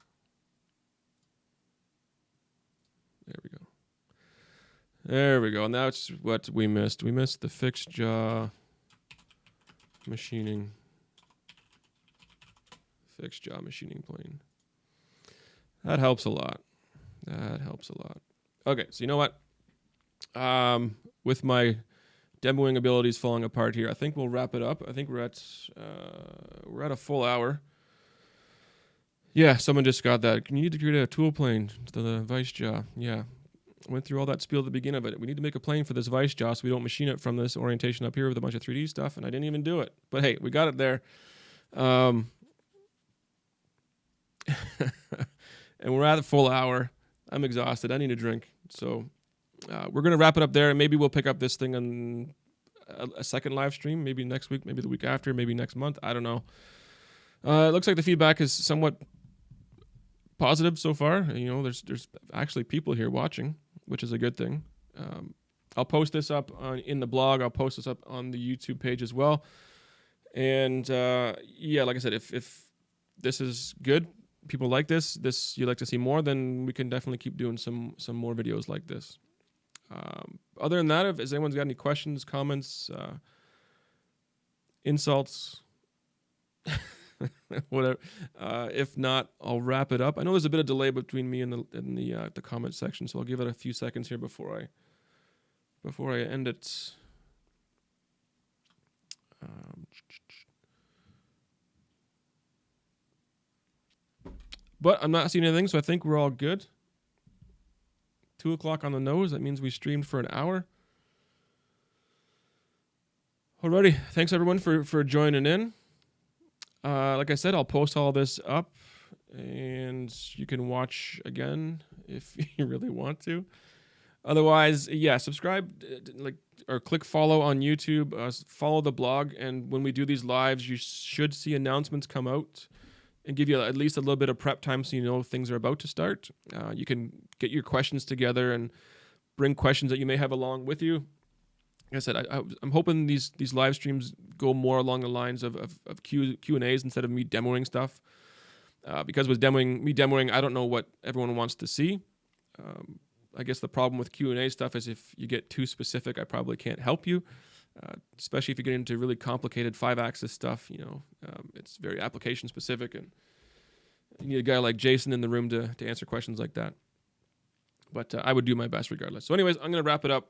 There we go. And that's what we missed. We missed the fixed jaw machining. Fixed jaw machining plane. That helps a lot. Okay, so you know what? With my demoing abilities falling apart here, I think we'll wrap it up. I think we're at a full hour. Yeah, someone just got that. You need to create a tool plane to the vice jaw. Yeah. Went through all that spiel at the beginning of it. We need to make a plane for this vice jaw so we don't machine it from this orientation up here with a bunch of 3D stuff, and I didn't even do it. But hey, we got it there. And we're at a full hour. I'm exhausted. I need a drink. So we're going to wrap it up there, and maybe we'll pick up this thing on a second live stream, maybe next week, maybe the week after, maybe next month. I don't know. It looks like the feedback is somewhat positive so far. There's actually people here watching, which is a good thing. I'll post this up in the blog. I'll post this up on the YouTube page as well. And yeah, like I said, if this is good, people like this you'd like to see more, then we can definitely keep doing some more videos like this. Other than that, if anyone's got any questions, comments, insults, whatever. If not, I'll wrap it up. I know there's a bit of delay between me and the comment section, so I'll give it a few seconds here before I end it. But I'm not seeing anything, so I think we're all good. 2 o'clock on the nose. That means we streamed for an hour. Alrighty, thanks everyone for joining in. Like I said, I'll post all this up, and you can watch again if you really want to. Otherwise, yeah, subscribe, or click follow on YouTube. Follow the blog, and when we do these lives, you should see announcements come out and give you at least a little bit of prep time so you know things are about to start. You can get your questions together and bring questions that you may have along with you. Like I said, I'm hoping these live streams go more along the lines of Q&As instead of me demoing stuff. Because with me demoing, I don't know what everyone wants to see. I guess the problem with Q&A stuff is if you get too specific, I probably can't help you. Especially if you get into really complicated 5-axis stuff, it's very application specific, and you need a guy like Jason in the room to answer questions like that. But I would do my best regardless. So anyways, I'm going to wrap it up.